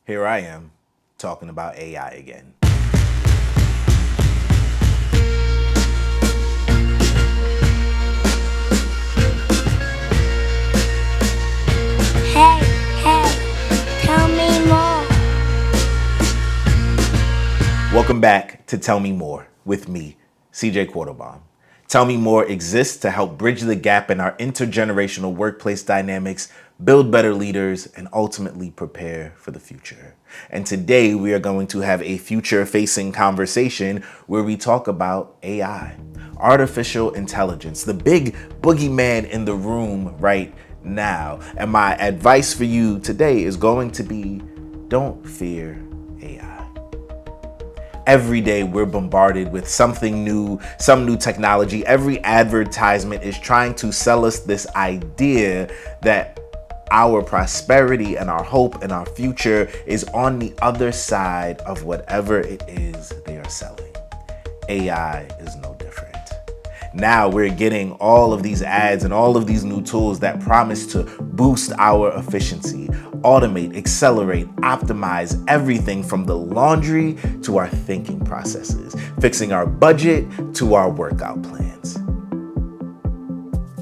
Here I am talking about AI again. Hey, hey, tell me more. Welcome back to Tell Me More with me, Quartlbaum. Tell Me More exists to help bridge the gap in our intergenerational workplace dynamics, build better leaders, and ultimately prepare for the future. And today we are going to have a future-facing conversation where we talk about AI, artificial intelligence, the big boogeyman in the room right now. And my advice for you today is going to be, don't fear AI. Every day we're bombarded with something new, some new technology. Every advertisement is trying to sell us this idea that our prosperity and our hope and our future is on the other side of whatever it is they are selling. AI is no different. Now we're getting all of these ads and all of these new tools that promise to boost our efficiency, automate, accelerate, optimize everything from the laundry to our thinking processes, fixing our budget to our workout plans.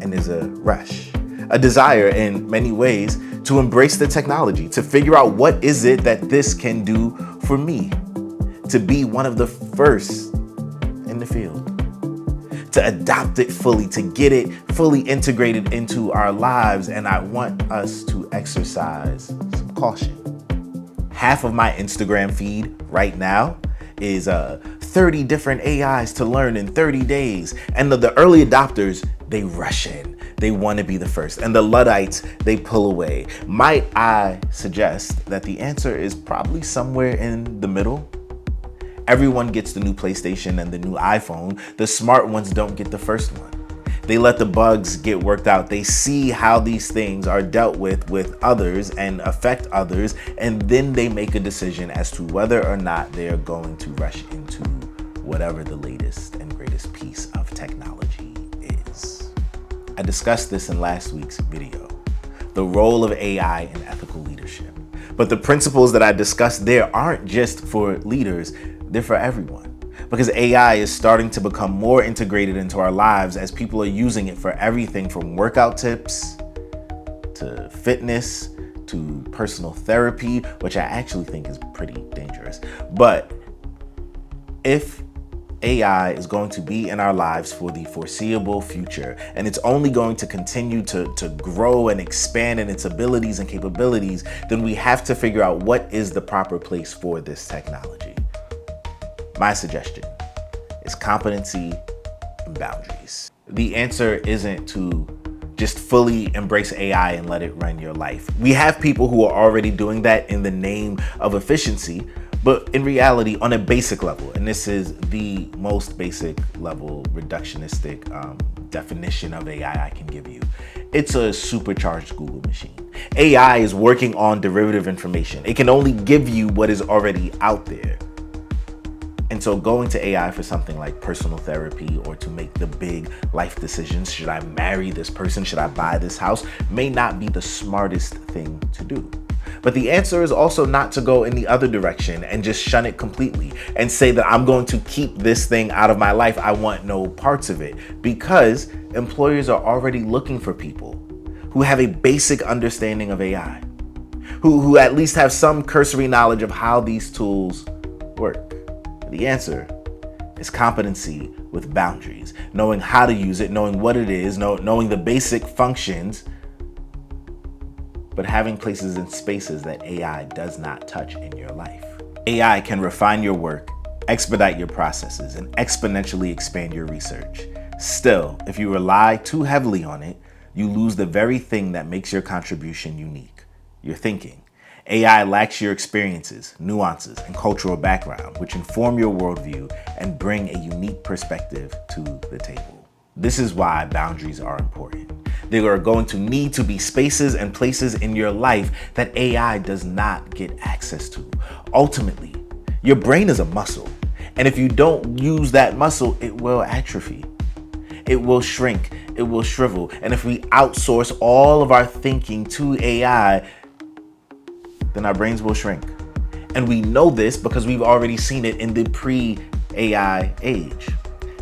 And there's a rush, a desire in many ways to embrace the technology, to figure out what is it that this can do for me, to be one of the first in the field, to adopt it fully, to get it fully integrated into our lives. And I want us to exercise some caution. Half of my Instagram feed right now is 30 different AIs to learn in 30 days. And the early adopters, they rush in. They want to be the first. And the Luddites, they pull away. Might I suggest that the answer is probably somewhere in the middle? Everyone gets the new PlayStation and the new iPhone. The smart ones don't get the first one. They let the bugs get worked out. They see how these things are dealt with others and affect others, and then they make a decision as to whether or not they are going to rush into whatever the latest and greatest piece of technology is. I discussed this in last week's video, the role of AI in ethical leadership. But the principles that I discussed there aren't just for leaders, they're for everyone. Because AI is starting to become more integrated into our lives as people are using it for everything from workout tips to fitness to personal therapy, which I actually think is pretty dangerous. But if AI is going to be in our lives for the foreseeable future, and it's only going to continue to grow and expand in its abilities and capabilities, then we have to figure out what is the proper place for this technology. My suggestion is competency and boundaries. The answer isn't to just fully embrace AI and let it run your life. We have people who are already doing that in the name of efficiency, but in reality, on a basic level, and this is the most basic level reductionistic definition of AI I can give you, it's a supercharged Google machine. AI is working on derivative information. It can only give you what is already out there. And so going to AI for something like personal therapy or to make the big life decisions, should I marry this person, should I buy this house, may not be the smartest thing to do. But the answer is also not to go in the other direction and just shun it completely and say that I'm going to keep this thing out of my life. I want no parts of it, because employers are already looking for people who have a basic understanding of AI, who at least have some cursory knowledge of how these tools work. The answer is competency with boundaries, knowing how to use it, knowing what it is, knowing the basic functions, but having places and spaces that AI does not touch in your life. AI can refine your work, expedite your processes, and exponentially expand your research. Still, if you rely too heavily on it, you lose the very thing that makes your contribution unique, your thinking. AI lacks your experiences, nuances, and cultural background, which inform your worldview and bring a unique perspective to the table. This is why boundaries are important. There are going to need to be spaces and places in your life that AI does not get access to. Ultimately, your brain is a muscle, and if you don't use that muscle, it will atrophy. It will shrink, it will shrivel. And if we outsource all of our thinking to AI, then our brains will shrink. And we know this because we've already seen it in the pre-AI age.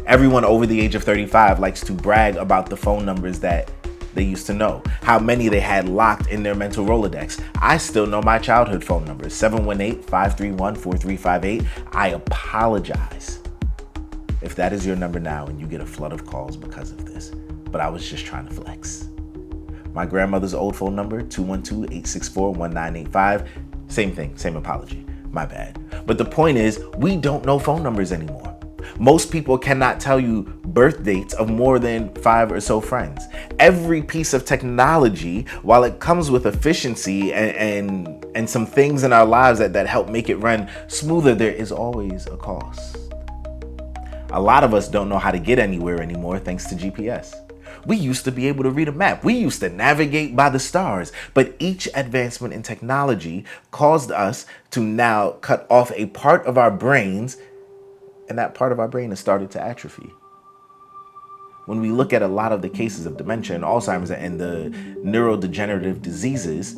Everyone over the age of 35 likes to brag about the phone numbers that they used to know, how many they had locked in their mental Rolodex. I still know my childhood phone numbers, 718-531-4358. I apologize if that is your number now and you get a flood of calls because of this, but I was just trying to flex. My grandmother's old phone number, 212-864-1985. Same thing, same apology, my bad. But the point is, we don't know phone numbers anymore. Most people cannot tell you birth dates of more than 5 or so friends. Every piece of technology, while it comes with efficiency and some things in our lives that help make it run smoother, there is always a cost. A lot of us don't know how to get anywhere anymore thanks to GPS. We used to be able to read a map. We used to navigate by the stars. But each advancement in technology caused us to now cut off a part of our brains, and that part of our brain has started to atrophy. When we look at a lot of the cases of dementia and Alzheimer's and the neurodegenerative diseases,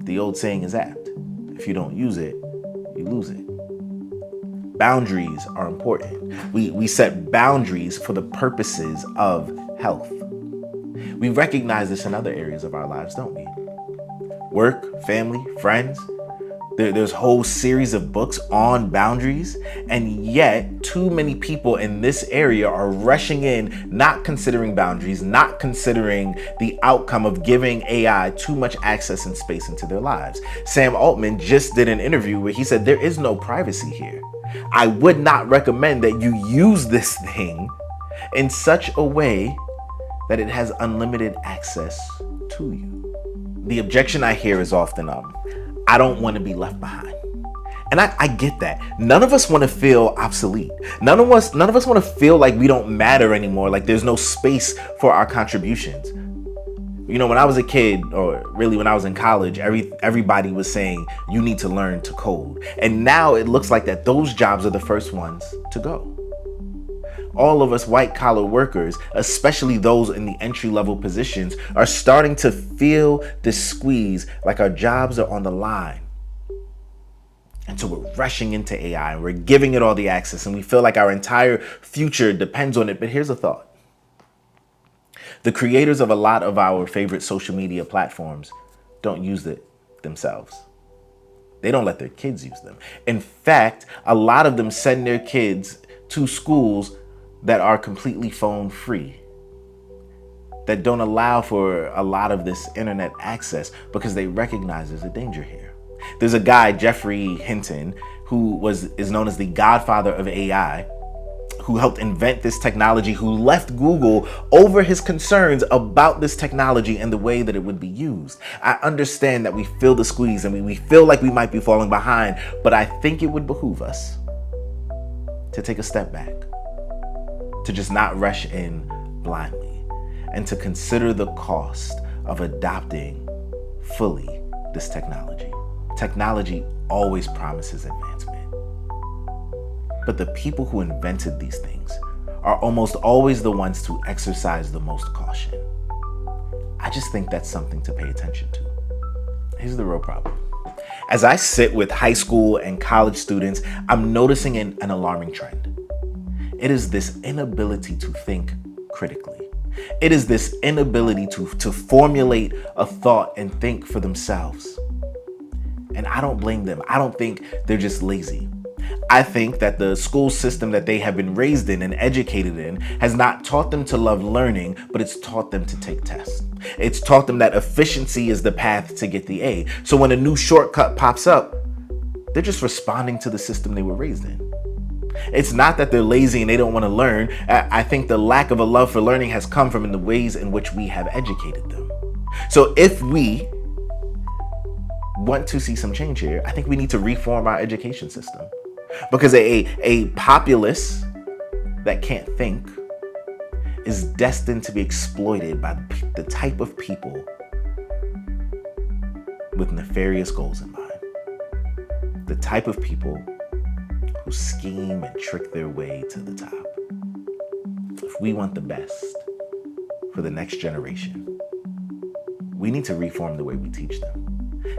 the old saying is apt. If you don't use it, you lose it. Boundaries are important. We set boundaries for the purposes of health. We recognize this in other areas of our lives, don't we? Work, family, friends. There's a whole series of books on boundaries, and yet too many people in this area are rushing in, not considering boundaries, not considering the outcome of giving AI too much access and space into their lives. Sam Altman just did an interview where he said there is no privacy here. I would not recommend that you use this thing in such a way that it has unlimited access to you. The objection I hear is often, I don't want to be left behind. And I get that. None of us want to feel obsolete. None of us want to feel like we don't matter anymore, like there's no space for our contributions. You know, when I was a kid, or really when I was in college, everybody was saying you need to learn to code. And now it looks like that those jobs are the first ones to go. All of us white collar workers, especially those in the entry level positions, are starting to feel this squeeze, like our jobs are on the line. And so we're rushing into AI and we're giving it all the access and we feel like our entire future depends on it. But here's a thought. The creators of a lot of our favorite social media platforms don't use it themselves. They don't let their kids use them. In fact, a lot of them send their kids to schools that are completely phone free, that don't allow for a lot of this internet access because they recognize there's a danger here. There's a guy, Jeffrey Hinton, who is known as the godfather of AI, who helped invent this technology, who left Google over his concerns about this technology and the way that it would be used. I understand that we feel the squeeze and we feel like we might be falling behind, but I think it would behoove us to take a step back, to just not rush in blindly, and to consider the cost of adopting fully this technology. Technology always promises advancement. But the people who invented these things are almost always the ones to exercise the most caution. I just think that's something to pay attention to. Here's the real problem. As I sit with high school and college students, I'm noticing an alarming trend. It is this inability to think critically. It is this inability to formulate a thought and think for themselves. And I don't blame them. I don't think they're just lazy. I think that the school system that they have been raised in and educated in has not taught them to love learning, but it's taught them to take tests. It's taught them that efficiency is the path to get the A. So when a new shortcut pops up, they're just responding to the system they were raised in. It's not that they're lazy and they don't want to learn. I think the lack of a love for learning has come from in the ways in which we have educated them. So if we want to see some change here, I think we need to reform our education system. Because a populace that can't think is destined to be exploited by the type of people with nefarious goals in mind. The type of people who scheme and trick their way to the top. If we want the best for the next generation, we need to reform the way we teach them.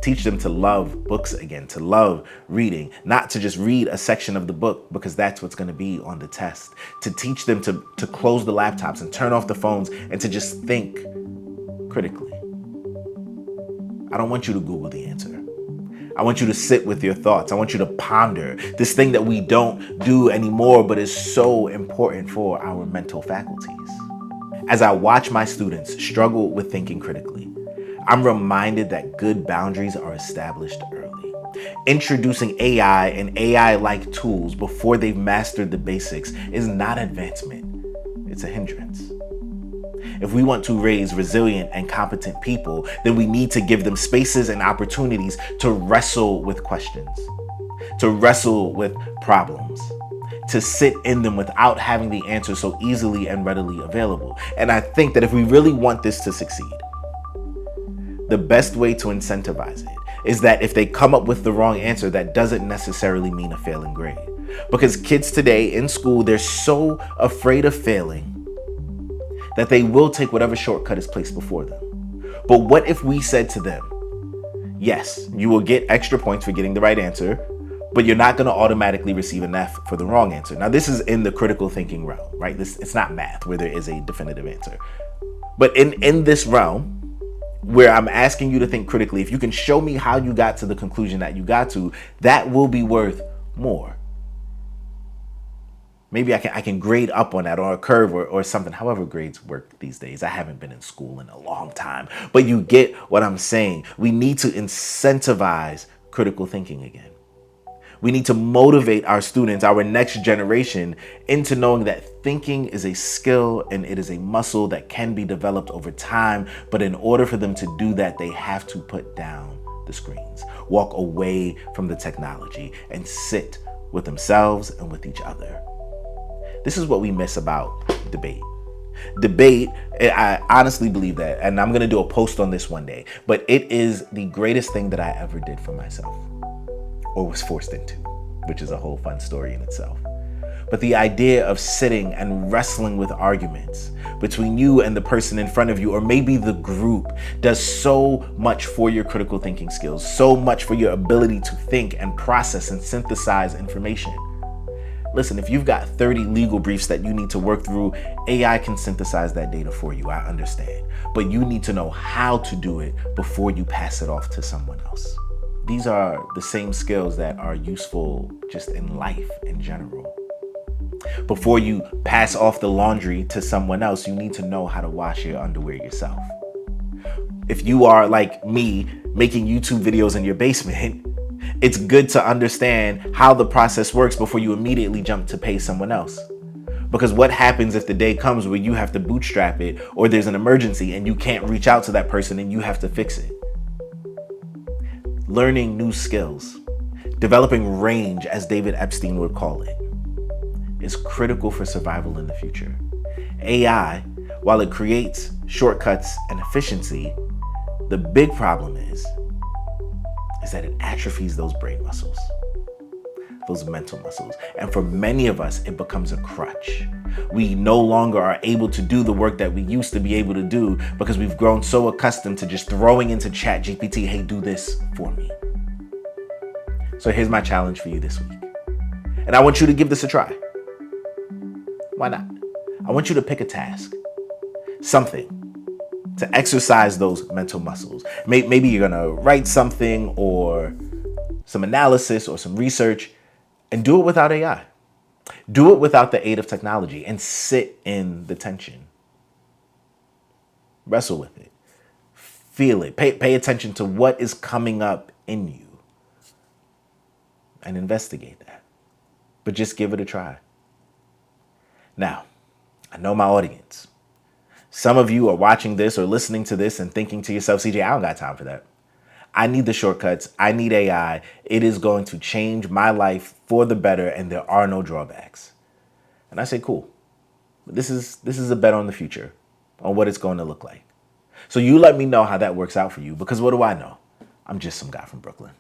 Teach them to love books again, to love reading, not to just read a section of the book because that's what's going to be on the test. To teach them to close the laptops and turn off the phones and to just think critically. I don't want you to Google the answer. I want you to sit with your thoughts. I want you to ponder this thing that we don't do anymore, but is so important for our mental faculties. As I watch my students struggle with thinking critically, I'm reminded that good boundaries are established early. Introducing AI and AI-like tools before they've mastered the basics is not advancement, it's a hindrance. If we want to raise resilient and competent people, then we need to give them spaces and opportunities to wrestle with questions, to wrestle with problems, to sit in them without having the answer so easily and readily available. And I think that if we really want this to succeed, the best way to incentivize it is that if they come up with the wrong answer, that doesn't necessarily mean a failing grade. Because kids today in school, they're so afraid of failing that they will take whatever shortcut is placed before them. But what if we said to them, yes, you will get extra points for getting the right answer, but you're not going to automatically receive an F for the wrong answer. Now, this is in the critical thinking realm, right? It's not math where there is a definitive answer. But in this realm, where I'm asking you to think critically, if you can show me how you got to the conclusion that you got to, that will be worth more. Maybe I can grade up on that, or a curve or something, however grades work these days. I haven't been in school in a long time, but you get what I'm saying. We need to incentivize critical thinking again. We need to motivate our students, our next generation, into knowing that thinking is a skill and it is a muscle that can be developed over time. But in order for them to do that, they have to put down the screens, walk away from the technology, and sit with themselves and with each other. This is what we miss about debate. Debate, I honestly believe that, and I'm going to do a post on this one day, but it is the greatest thing that I ever did for myself, or was forced into, which is a whole fun story in itself. But the idea of sitting and wrestling with arguments between you and the person in front of you, or maybe the group, does so much for your critical thinking skills, so much for your ability to think and process and synthesize information. Listen, if you've got 30 legal briefs that you need to work through, AI can synthesize that data for you, I understand. But you need to know how to do it before you pass it off to someone else. These are the same skills that are useful just in life in general. Before you pass off the laundry to someone else, you need to know how to wash your underwear yourself. If you are like me, making YouTube videos in your basement, it's good to understand how the process works before you immediately jump to pay someone else. Because what happens if the day comes where you have to bootstrap it, or there's an emergency and you can't reach out to that person and you have to fix it? Learning new skills, developing range, as David Epstein would call it, is critical for survival in the future. AI, while it creates shortcuts and efficiency, the big problem is that it atrophies those brain muscles, those mental muscles. And for many of us, it becomes a crutch. We no longer are able to do the work that we used to be able to do because we've grown so accustomed to just throwing into ChatGPT, hey, do this for me. So here's my challenge for you this week. And I want you to give this a try. Why not? I want you to pick a task, something, to exercise those mental muscles. Maybe you're gonna write something or some analysis or some research, and do it without AI. Do it without the aid of technology and sit in the tension. Wrestle with it. Feel it. Pay attention to what is coming up in you and investigate that. But just give it a try. Now, I know my audience. Some of you are watching this or listening to this and thinking to yourself, CJ, I don't got time for that. I need the shortcuts. I need AI. It is going to change my life for the better, and there are no drawbacks. And I say, cool. This is a bet on the future, on what it's going to look like. So you let me know how that works out for you, because what do I know? I'm just some guy from Brooklyn.